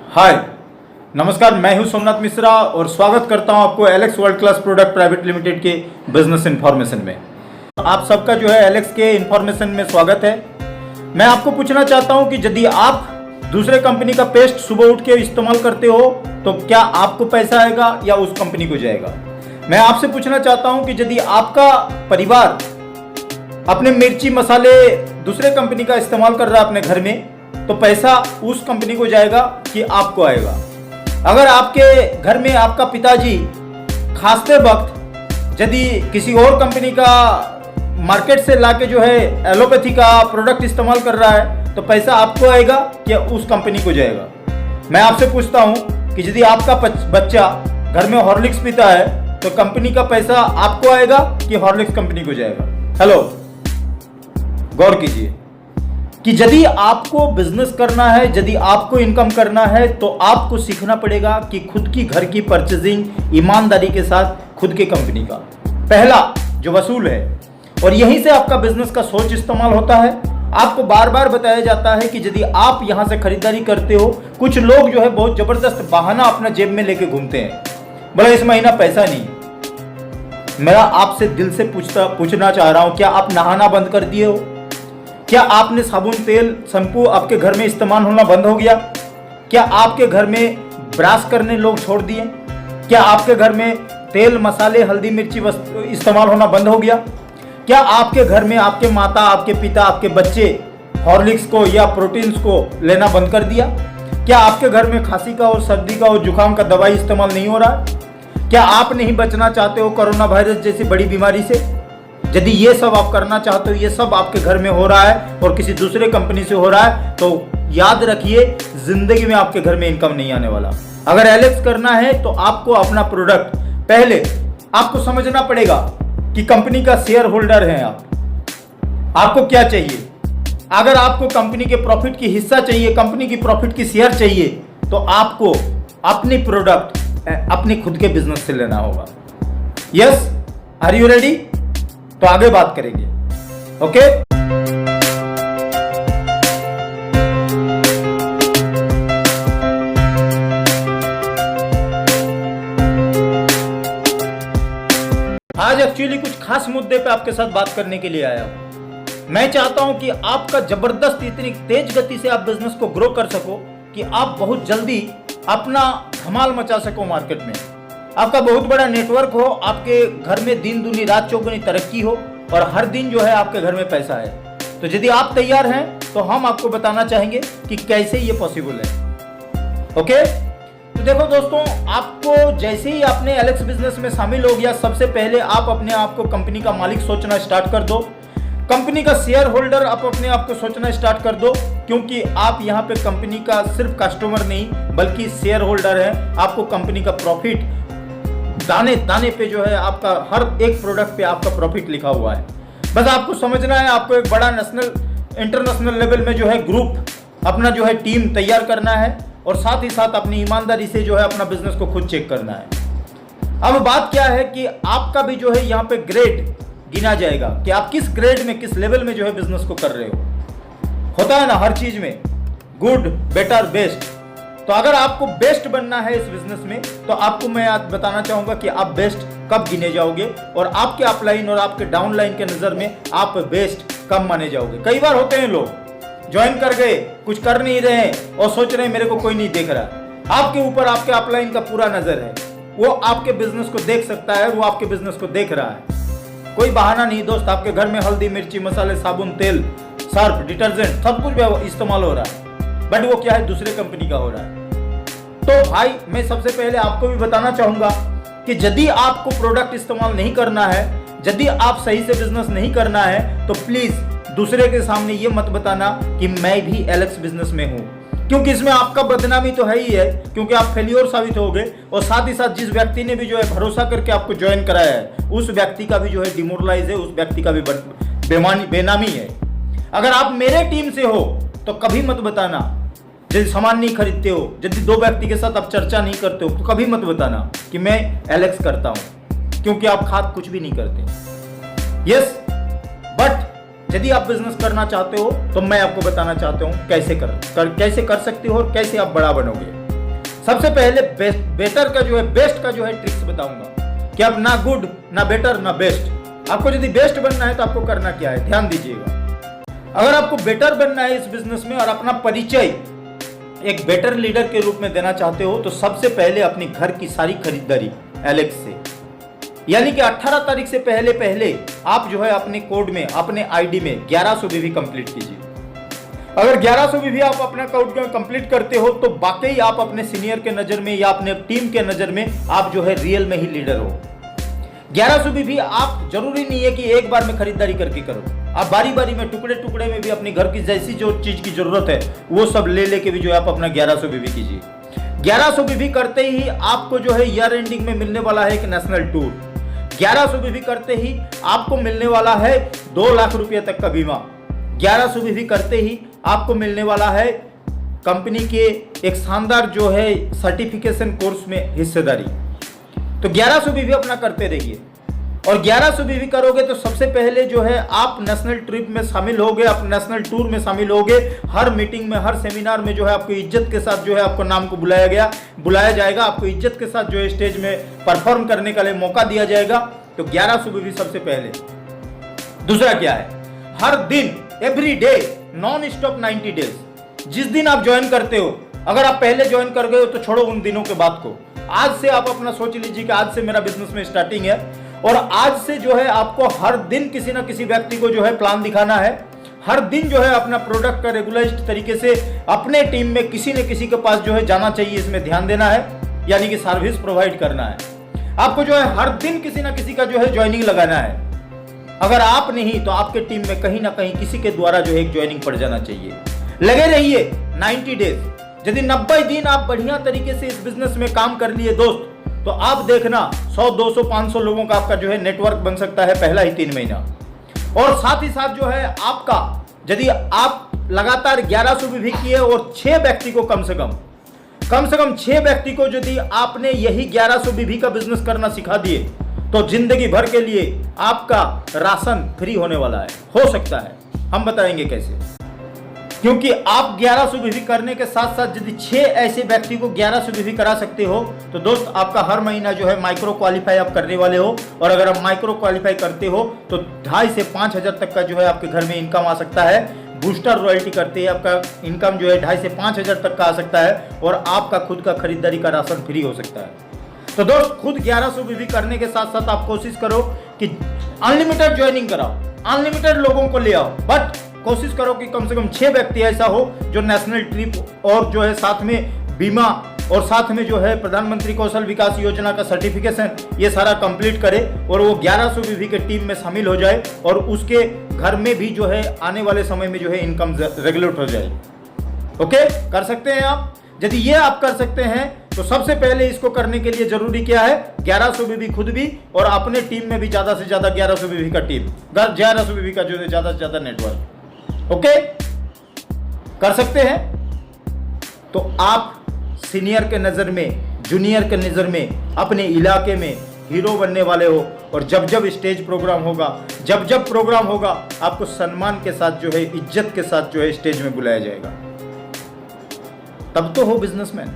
हाय, नमस्कार। मैं हूं सोमनाथ मिश्रा और स्वागत करता हूं आपको Alex world class product private limited के बिजनेस इन्फॉर्मेशन में। आप सबका जो है एलेक्स के इन्फॉर्मेशन में स्वागत है। मैं आपको पूछना चाहता हूं कि यदि आप दूसरे कंपनी का पेस्ट सुबह उठ के इस्तेमाल करते हो तो क्या आपको पैसा आएगा या उस कंपनी को जाएगा। मैं आपसे पूछना चाहता हूं कि यदि आपका परिवार अपने मिर्ची मसाले दूसरे कंपनी का इस्तेमाल कर रहा है अपने घर में, तो पैसा उस कंपनी को जाएगा कि आपको आएगा। अगर आपके घर में आपका पिताजी खांसते वक्त यदि किसी और कंपनी का मार्केट से लाके जो है एलोपैथी का प्रोडक्ट इस्तेमाल कर रहा है, तो पैसा आपको आएगा कि उस कंपनी को जाएगा। मैं आपसे पूछता हूं कि यदि आपका बच्चा घर में हॉर्लिक्स पीता है तो कंपनी का पैसा आपको आएगा कि हॉर्लिक्स कंपनी को जाएगा। हेलो, गौर कीजिए कि यदि आपको बिजनेस करना है, यदि आपको इनकम करना है, तो आपको सीखना पड़ेगा कि खुद की घर की परचेजिंग ईमानदारी के साथ खुद के कंपनी का पहला जो वसूल है, और यहीं से आपका बिजनेस का सोच इस्तेमाल होता है। आपको बार बार बताया जाता है कि यदि आप यहां से खरीदारी करते हो, कुछ लोग जो है बहुत जबरदस्त बहाना अपना जेब में लेके घूमते हैं, बोला इस महीना पैसा नहीं। मेरा आपसे दिल से पूछना चाह रहा हूं, क्या आप नहाना बंद कर दिए हो? क्या आपने साबुन तेल शैम्पू आपके घर में इस्तेमाल होना बंद हो गया? क्या आपके घर में ब्रश करने लोग छोड़ दिए? क्या आपके घर में तेल मसाले हल्दी मिर्ची इस्तेमाल होना बंद हो गया? क्या आपके घर में आपके माता आपके पिता आपके बच्चे हॉर्लिक्स को या प्रोटीन्स को लेना बंद कर दिया? क्या आपके घर में खांसी का और सर्दी का और जुकाम का दवाई इस्तेमाल नहीं हो रहा? क्या आप नहीं बचना चाहते हो कोरोना वायरस जैसी बड़ी बीमारी से? यदि ये सब आप करना चाहते हो, ये सब आपके घर में हो रहा है और किसी दूसरे कंपनी से हो रहा है, तो याद रखिए जिंदगी में आपके घर में इनकम नहीं आने वाला। अगर एलेक्स करना है तो आपको अपना प्रोडक्ट पहले आपको समझना पड़ेगा कि कंपनी का शेयर होल्डर है आपको क्या चाहिए। अगर आपको कंपनी के प्रॉफिट की हिस्सा चाहिए, कंपनी की प्रॉफिट की शेयर चाहिए, तो आपको अपनी प्रोडक्ट अपने खुद के बिजनेस से लेना होगा। Yes, are you ready? तो आगे बात करेंगे। ओके, आज एक्चुअली कुछ खास मुद्दे पे आपके साथ बात करने के लिए आया हूं। मैं चाहता हूं कि आपका जबरदस्त इतनी तेज गति से आप बिजनेस को ग्रो कर सको कि आप बहुत जल्दी अपना धमाल मचा सको मार्केट में। आपका बहुत बड़ा नेटवर्क हो, आपके घर में दिन दूनी रात चौगुनी तरक्की हो और हर दिन जो है आपके घर में पैसा है। तो यदि आप तैयार हैं तो हम आपको बताना चाहेंगे कि कैसे ये पॉसिबल है। ओके, तो देखो दोस्तों, आपको जैसे ही आपने एलेक्स बिजनेस में शामिल हो गया, सबसे पहले आप अपने आप को कंपनी का मालिक सोचना स्टार्ट कर दो, कंपनी का शेयर होल्डर आप अपने आप को सोचना स्टार्ट कर दो, क्योंकि आप यहाँ पे कंपनी का सिर्फ कस्टमर नहीं बल्कि शेयर होल्डर है। आपको कंपनी का प्रॉफिट दाने दाने पे जो है आपका हर एक प्रोडक्ट पे आपका प्रॉफिट लिखा हुआ है। बस आपको समझना है, आपको एक बड़ा नेशनल इंटरनेशनल लेवल में जो है ग्रुप अपना जो है टीम तैयार करना है और साथ ही साथ अपनी ईमानदारी से जो है अपना बिजनेस को खुद चेक करना है। अब बात क्या है कि आपका भी जो है यहाँ पे ग्रेड गिना जाएगा कि आप किस ग्रेड में किस लेवल में जो है बिजनेस को कर रहे हो। होता है ना हर चीज में गुड बेटर बेस्ट। तो अगर आपको बेस्ट बनना है इस बिजनेस में, तो आपको मैं आज बताना चाहूंगा कि आप बेस्ट कब गिने जाओगे और आपके अपलाइन और आपके डाउनलाइन के नजर में आप बेस्ट कब माने जाओगे। कई बार होते हैं लोग ज्वाइन कर गए, कुछ कर नहीं रहे हैं और सोच रहे हैं मेरे को कोई नहीं देख रहा। आपके ऊपर आपके अपलाइन का पूरा नजर है, वो आपके बिजनेस को देख सकता है, वो आपके बिजनेस को देख रहा है। कोई बहाना नहीं दोस्त, आपके घर में हल्दी मिर्ची मसाले साबुन तेल सर्फ डिटर्जेंट सब कुछ इस्तेमाल हो रहा है, बट वो क्या है दूसरे कंपनी का हो रहा है। तो भाई मैं सबसे पहले आपको भी बताना चाहूंगा कि यदि आपको प्रोडक्ट इस्तेमाल नहीं करना है, यदि आप सही से बिजनेस नहीं करना है, तो प्लीज दूसरे के सामने ये मत बताना कि मैं भी एलेक्स बिजनेस में हूं, क्योंकि इसमें आपका बदनामी तो है ही है, क्योंकि आप फेलियर साबित हो गए और साथ ही साथ जिस व्यक्ति ने भी जो है भरोसा करके आपको ज्वाइन कराया है उस व्यक्ति का भी जो है डिमोरलाइज है, उस व्यक्ति का भी बेनामी है। अगर आप मेरे टीम से हो तो कभी मत बताना, यदि सामान नहीं खरीदते हो, यदि दो व्यक्ति के साथ आप चर्चा नहीं करते हो, तो कभी मत बताना कि मैं एलेक्स करता हूं, क्योंकि आप खाद कुछ भी नहीं करते। यस, बट यदि आप बिजनेस करना चाहते हो तो मैं आपको बताना चाहता हूं कैसे कर सकते हो और कैसे आप बड़ा बनोगे। सबसे पहले बेटर का जो है, बेस्ट का जो है ट्रिक्स बताऊंगा कि अब ना गुड ना बेटर ना बेस्ट। आपको यदि बेस्ट बनना है तो आपको करना क्या है, ध्यान दीजिएगा। अगर आपको बेटर बनना है इस बिजनेस में और अपना परिचय एक बेटर लीडर के रूप में देना चाहते हो, तो सबसे पहले अपनी घर की सारी खरीदारी एलेक्स से, यानी कि 18 तारीख से पहले आप जो है अपने कोड में, अपने आईडी में 1100 बीवी कंप्लीट कीजिए। अगर 1100 बीवी आप अपना कोड कंप्लीट करते हो तो वाकई आप अपने सीनियर के नजर में या अपने टीम के नजर में आप जो है रियल में ही लीडर हो। 1100 बीवी आप जरूरी नहीं है कि एक बार में खरीदारी करके करो, आप बारी बारी में टुकड़े टुकड़े में भी अपने घर की जैसी जो चीज की जरूरत है वो सब ले लेके भी जो है आप अपना 1100 बीवी कीजिए। 1100 बीवी करते ही आपको जो है ईयर एंडिंग में मिलने वाला है एक नेशनल टूर। 1100 बीवी करते ही आपको मिलने वाला है 2 लाख रुपए तक का बीमा। 1100 बीवी करते ही आपको मिलने वाला है कंपनी के एक शानदार जो है सर्टिफिकेशन कोर्स में हिस्सेदारी। तो 1100 बीवी अपना करते रहिए, और 1100 बीवी करोगे तो सबसे पहले जो है आप नेशनल ट्रिप में शामिल होगे, आप नेशनल टूर में शामिल होगे। हर मीटिंग में, हर सेमिनार में जो है आपको इज्जत के साथ जो है आपको नाम को बुलाया जाएगा, आपको इज्जत के साथ जो है स्टेज में परफॉर्म करने का लिए मौका दिया जाएगा। तो 1100 बीवी सबसे पहले। दूसरा क्या है, हर दिन every day non stop 90 days. जिस दिन आप ज्वाइन करते हो, अगर आप पहले ज्वाइन कर गए हो तो छोड़ो उन दिनों के बात को, आज से आप अपना सोच लीजिए कि आज से मेरा बिजनेस में स्टार्टिंग है, और आज से जो है आपको हर दिन किसी ना किसी व्यक्ति को जो है प्लान दिखाना है। हर दिन जो है अपना प्रोडक्ट का रेगुलराइज्ड तरीके से अपने टीम में किसी न किसी के पास जो है जाना चाहिए, इसमें ध्यान देना है, यानी कि सर्विस प्रोवाइड करना है। आपको जो है हर दिन किसी ना किसी का जो है ज्वाइनिंग लगाना है। अगर आप नहीं तो आपके टीम में कहीं ना कहीं किसी के द्वारा जो है एक ज्वाइनिंग पड़ जाना चाहिए। लगे रहिए 90 डेज। यदि 90 दिन आप बढ़िया तरीके से इस बिजनेस में काम कर लिए दोस्त, तो आप देखना 100, 200, 500 लोगों का आपका जो है नेटवर्क बन सकता है पहला ही 3 महीना। और साथ ही साथ जो है आपका, यदि आप लगातार 1100 भी किए और 6 व्यक्ति को कम से कम 6 व्यक्ति को यदि आपने यही 1100 बीवी का बिजनेस करना सिखा दिए, तो जिंदगी भर के लिए आपका राशन फ्री होने वाला है। हो सकता है, हम बताएंगे कैसे। क्योंकि आप 1100 बीवी करने के साथ साथ यदि 6 ऐसे व्यक्ति को 1100 बीवी करा सकते हो, तो दोस्त आपका हर महीना जो है माइक्रो क्वालिफाई आप करने वाले हो। और अगर आप माइक्रो क्वालिफाई करते हो तो 2,500 से 5,000 तक का जो है आपके घर में इनकम आ सकता है। बूस्टर रॉयल्टी करते हैं आपका इनकम जो है 2,500 से 5,000 तक का आ सकता है, और आपका खुद का खरीदारी का राशन फ्री हो सकता है। तो दोस्त खुद 1100 बीवी करने के साथ साथ आप कोशिश करो कि अनलिमिटेड ज्वाइनिंग कराओ, अनलिमिटेड लोगों को ले आओ, बट कोशिश करो कि कम से कम 6 व्यक्ति ऐसा हो जो नेशनल ट्रिप और जो है साथ में बीमा और साथ में जो है प्रधानमंत्री कौशल विकास योजना का सर्टिफिकेशन ये सारा कंप्लीट करे, और वो 1100 बीवी के टीम में शामिल हो जाए, और उसके घर में भी जो है आने वाले समय में जो है इनकम रेगुलेट हो जाए। ओके, कर सकते हैं आप। यदि ये आप कर सकते हैं तो सबसे पहले इसको करने के लिए जरूरी क्या है, 1100 बीवी खुद भी और अपने टीम में भी ज्यादा से ज्यादा 1100 बीवी का टीम, 1100 बीवी का जो है ज्यादा से ज्यादा नेटवर्क। ओके, कर सकते हैं। तो आप सीनियर के नजर में, जूनियर के नजर में, अपने इलाके में हीरो बनने वाले हो, और जब जब स्टेज प्रोग्राम होगा, जब प्रोग्राम होगा, आपको सम्मान के साथ जो है, इज्जत के साथ जो है स्टेज में बुलाया जाएगा। तब तो हो बिजनेसमैन।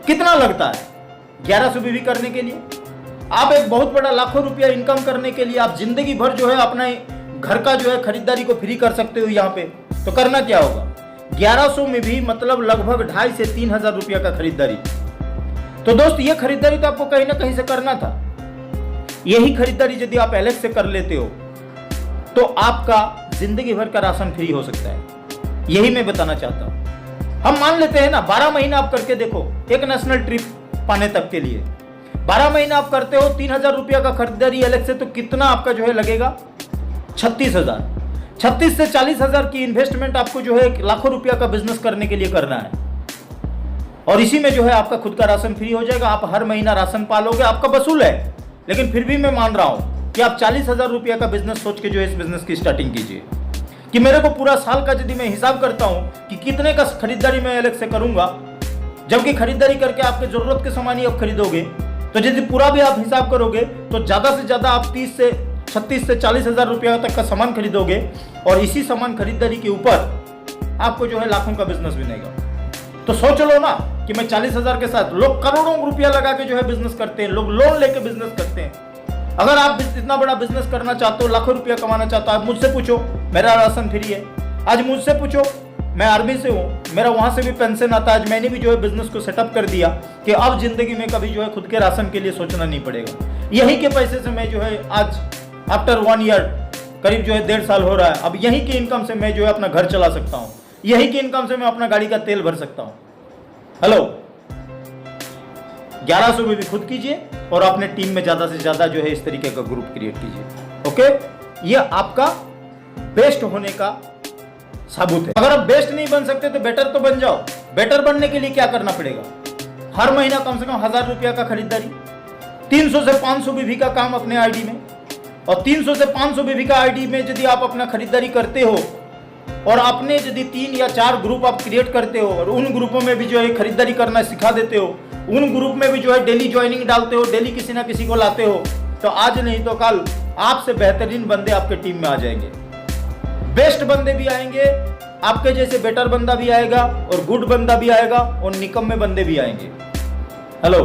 कितना लगता है 1100 बीवी करने के लिए? आप एक बहुत बड़ा लाखों रुपया इनकम करने के लिए आप जिंदगी भर जो है अपना घर का जो है खरीदारी को फ्री कर सकते हो यहाँ पे। तो करना क्या होगा, 1100 में भी मतलब लगभग 2,500 से 3,000 रुपया का खरीदारी। तो दोस्त ये खरीदारी तो आपको कहीं ना कहीं से करना था। यही खरीदारी यदि आप एलेक्स से कर लेते हो तो आपका जिंदगी भर का राशन फ्री हो सकता है। यही मैं बताना चाहता हूं। हम मान लेते हैं ना 12 महीना आप करके देखो एक नेशनल ट्रिप पाने तक के लिए। 12 महीना आप करते हो 3,000 रुपया का खरीदारी एलेक्स से, तो कितना आपका जो है लगेगा 36,000। 36 से 40,000 की इन्वेस्टमेंट आपको जो है लाखों रुपया का बिजनेस करने के लिए करना है, और इसी में जो है आपका खुद का राशन फ्री हो जाएगा। आप हर महीना राशन पालोगे, आपका वसूल है, लेकिन फिर भी मैं मान रहा हूं कि आप 40,000 रुपया का बिजनेस सोच के जो है इस बिजनेस की स्टार्टिंग कीजिए। कि मेरे को पूरा साल का यदि मैं हिसाब करता हूं कि कितने का खरीदारी मैं एलेक्स से करूंगा, जबकि खरीदारी करके आपके जरूरत के सामान ही आप खरीदोगे, तो यदि पूरा भी आप हिसाब करोगे तो ज्यादा से ज्यादा आप 36 से 40,000 रुपया तक का सामान खरीदोगे, और इसी सामान खरीदारी के ऊपर आपको जो है लाखों का बिजनेस बनेगा। तो सोच लो ना, कि मैं 40,000 के साथ, लोग करोड़ों रुपया लगा के जो है बिजनेस करते हैं, लोग लोन लेके बिजनेस करते हैं। अगर आप इतना बड़ा बिजनेस करना चाहते हो, लाखों रुपया कमाना चाहते हो, आप मुझसे पूछो, मेरा राशन फ्री है। आज मुझसे पूछो, मैं आर्मी से हूँ, मेरा वहां से भी पेंशन आता है। आज मैंने भी जो है बिजनेस को सेटअप कर दिया कि अब जिंदगी में कभी जो है खुद के राशन के लिए सोचना नहीं पड़ेगा। यही के पैसे से मैं जो है आज आफ्टर 1 ईयर, करीब जो है 1.5 साल हो रहा है, अब यही की इनकम से मैं जो है अपना घर चला सकता हूँ, यही की इनकम से मैं अपना गाड़ी का तेल भर सकता हूँ। हेलो, 1100 में भी खुद कीजिए और अपने टीम में ज्यादा से ज्यादा जो है इस तरीके का ग्रुप क्रिएट कीजिए। ओके, ये आपका बेस्ट होने का सबूत है। अगर आप बेस्ट नहीं बन सकते तो बेटर तो बन जाओ। बेटर बनने के लिए क्या करना पड़ेगा? हर महीना कम से कम 1000 रुपया का खरीदारी, 300 से 500 बीवी का काम अपने आईडी में, और 300 से 500 बीवी का आईडी में यदि आप अपना खरीदारी करते हो और आपने यदि 3 या 4 ग्रुप आप क्रिएट करते हो और उन ग्रुपों में भी जो है खरीदारी करना सिखा देते हो, उन ग्रुप में भी जो है डेली ज्वाइनिंग डालते हो, डेली किसी ना किसी को लाते हो, तो आज नहीं तो कल आपसे बेहतरीन बंदे आपके टीम में आ जाएंगे। बेस्ट बंदे भी आएंगे, आपके जैसे बेटर बंदा भी आएगा और गुड बंदा भी आएगा और निकम्मे बंदे भी आएंगे। हेलो,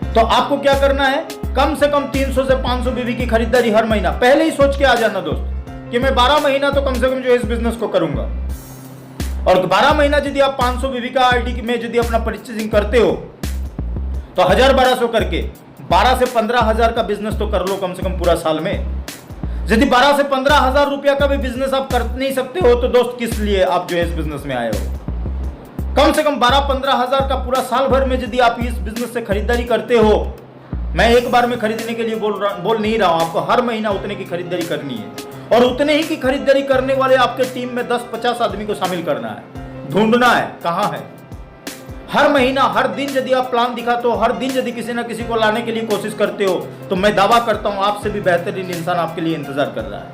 तो आपको क्या करना है? कम से कम 300 से 500 बीवी की खरीदारी हर महीना। पहले ही सोच के आ जाना दोस्त कि मैं 12 महीना तो कम से कम जो है इस बिजनेस को करूंगा, और 12 महीना यदि आप 500 बीवी का आईडी में यदि अपना परचेजिंग करते हो तो 1000-1200 करके 12 से 15,000 का बिजनेस तो कर लो कम से कम पूरा साल में। यदि 12 से 15,000 रुपया का भी बिजनेस आप कर नहीं सकते हो तो दोस्त किस लिए आप जो है इस बिजनेस में आए हो? कम से कम 12-15,000 का पूरा साल भर में यदि आप इस बिजनेस से खरीदारी करते हो, मैं एक बार में खरीदने के लिए बोल नहीं रहा हूं, आपको हर महीना उतने की खरीदारी करनी है और उतने ही की खरीदारी करने वाले आपके टीम में 10-50 आदमी को शामिल करना है, ढूंढना है कहां है। हर महीना, हर दिन यदि आप प्लान दिखाते हो, हर दिन यदि किसी ना किसी को लाने के लिए कोशिश करते हो, तो मैं दावा करता हूं आपसे भी बेहतरीन इंसान आपके लिए इंतजार कर रहा है,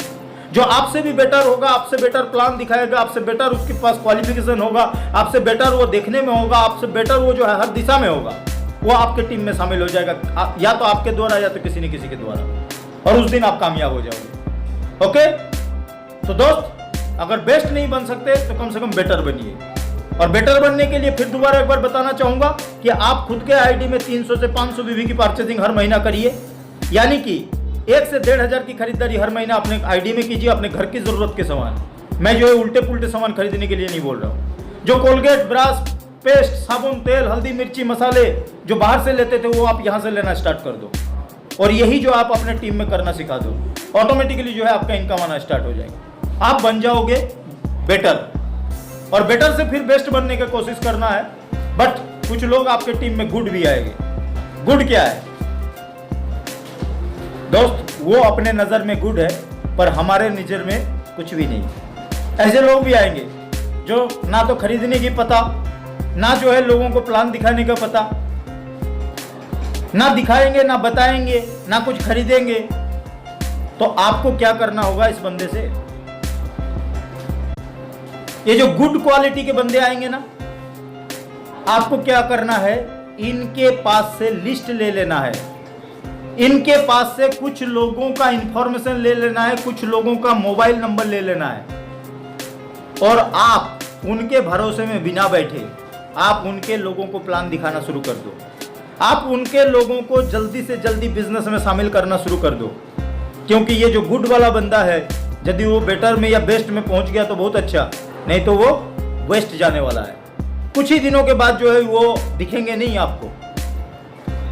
जो आपसे भी बेटर होगा, आपसे बेटर प्लान दिखाएगा, आपसे बेटर उसके पास क्वालिफिकेशन होगा, आपसे बेटर वो देखने में होगा, आपसे बेटर वो जो है हर दिशा में होगा, वो आपके टीम में शामिल हो जाएगा, या तो आपके द्वारा या तो किसी न किसी के द्वारा, और उस दिन आप कामयाब हो जाओगे। ओके, तो दोस्त अगर बेस्ट नहीं बन सकते तो कम से कम बेटर बनिए, और बेटर बनने के लिए फिर दोबारा एक बार बताना चाहूंगा कि आप खुद के आईडी में 300 से 500 बीवी की परचेजिंग हर महीना करिए, यानी कि 1 से 1,500 की खरीदारी हर महीना अपने आईडी में कीजिए, अपने घर की जरूरत के सामान। मैं जो है उल्टे पुल्टे सामान खरीदने के लिए नहीं बोल रहा हूँ। जो कोलगेट, ब्रश, पेस्ट, साबुन, तेल, हल्दी, मिर्ची, मसाले जो बाहर से लेते थे वो आप यहाँ से लेना स्टार्ट कर दो, और यही जो आप अपने टीम में करना सिखा दो, ऑटोमेटिकली जो है आपका इनकम आना स्टार्ट हो जाएगा। आप बन जाओगे बेटर, और बेटर से फिर बेस्ट बनने की कोशिश करना है। बट कुछ लोग आपके टीम में गुड भी आएंगे। गुड क्या है दोस्त? वो अपने नजर में गुड है पर हमारे नजर में कुछ भी नहीं। ऐसे लोग भी आएंगे जो ना तो खरीदने की पता, ना जो है लोगों को प्लान दिखाने का पता, ना दिखाएंगे, ना बताएंगे, ना कुछ खरीदेंगे। तो आपको क्या करना होगा इस बंदे से? ये जो गुड क्वालिटी के बंदे आएंगे ना, आपको क्या करना है? इनके पास से लिस्ट ले लेना है, इनके पास से कुछ लोगों का इंफॉर्मेशन ले लेना है, कुछ लोगों का मोबाइल नंबर ले लेना है, और आप उनके भरोसे में बिना बैठे आप उनके लोगों को प्लान दिखाना शुरू कर दो। आप उनके लोगों को जल्दी से जल्दी बिजनेस में शामिल करना शुरू कर दो, क्योंकि ये जो गुड वाला बंदा है, यदि वो बेटर में या बेस्ट में पहुंच गया तो बहुत अच्छा, नहीं तो वो वेस्ट जाने वाला है। कुछ ही दिनों के बाद जो है वो दिखेंगे नहीं आपको।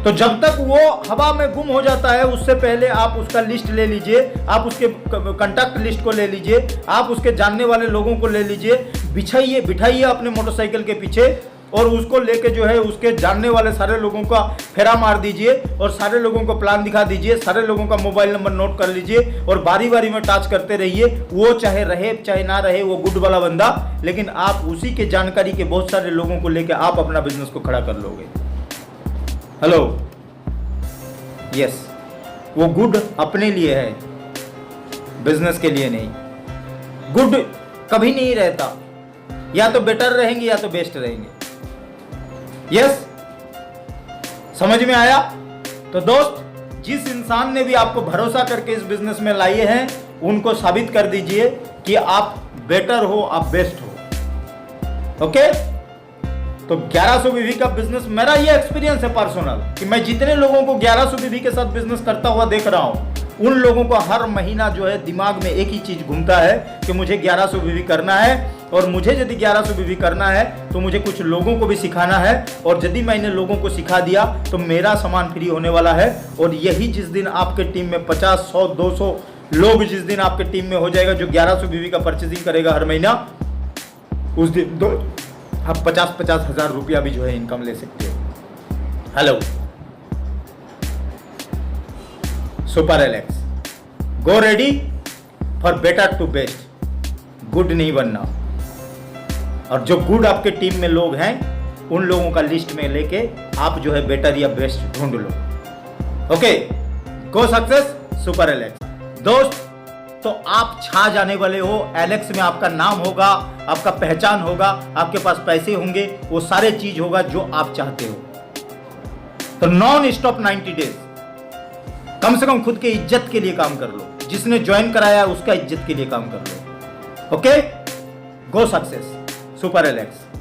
तो जब तक वो हवा में गुम हो जाता है, उससे पहले आप उसका लिस्ट ले लीजिए, आप उसके कॉन्टैक्ट लिस्ट को ले लीजिए, आप उसके जानने वाले लोगों को ले लीजिए, बिठाइए अपने मोटरसाइकिल के पीछे, और उसको लेके जो है उसके जानने वाले सारे लोगों का फेरा मार दीजिए, और सारे लोगों को प्लान दिखा दीजिए, सारे लोगों का मोबाइल नंबर नोट कर लीजिए, और बारी बारी में टच करते रहिए। वो चाहे रहे चाहे ना रहे, वो गुड वाला बंदा, लेकिन आप उसी के जानकारी के बहुत सारे लोगों को लेकर आप अपना बिजनेस को खड़ा कर लोगे। हेलो, यस, वो गुड अपने लिए है, बिजनेस के लिए नहीं। गुड कभी नहीं रहता, या तो बेटर रहेंगे या तो बेस्ट रहेंगे। यस, समझ में आया? तो दोस्त, जिस इंसान ने भी आपको भरोसा करके इस बिजनेस में लाए हैं, उनको साबित कर दीजिए कि आप बेटर हो, आप बेस्ट हो। ओके, तो 1100 बीवी का बिजनेस, मेरा ये एक्सपीरियंस है पर्सनल, कि मैं जितने लोगों को 1100 बीवी के साथ बिजनेस करता हुआ देख रहा हूं, उन लोगों को हर महीना जो है दिमाग में एक ही चीज घूमता है कि मुझे 1100 बीवी करना है, और मुझे यदि 1100 बीवी करना है तो मुझे कुछ लोगों को भी सिखाना है, और यदि मैंने लोगों को सिखा दिया तो मेरा सामान फ्री होने वाला है। और यही जिस दिन आपके टीम में 50, 100, 200 लोग जिस दिन आपके टीम में हो जाएगा जो 1100 बीवी का परचेजिंग करेगा हर महीना, उस दिन आप 50-50 हजार रुपया भी जो है इनकम ले सकते हो। Hello super Alex, go ready for better to best, good नहीं बनना। और जो गुड आपके टीम में लोग हैं उन लोगों का लिस्ट में लेके आप जो है बेटर या बेस्ट ढूंढ लो। ओके, गो सक्सेस सुपर एलेक्स। दोस्त, तो आप छा जाने वाले हो, एलेक्स में आपका नाम होगा, आपका पहचान होगा, आपके पास पैसे होंगे, वो सारे चीज होगा जो आप चाहते हो। तो नॉन स्टॉप 90 डेज, कम से कम खुद के इज्जत के लिए काम कर लो, जिसने ज्वाइन कराया उसका इज्जत के लिए काम कर लो। ओके, गो सक्सेस सुपर एलेक्स।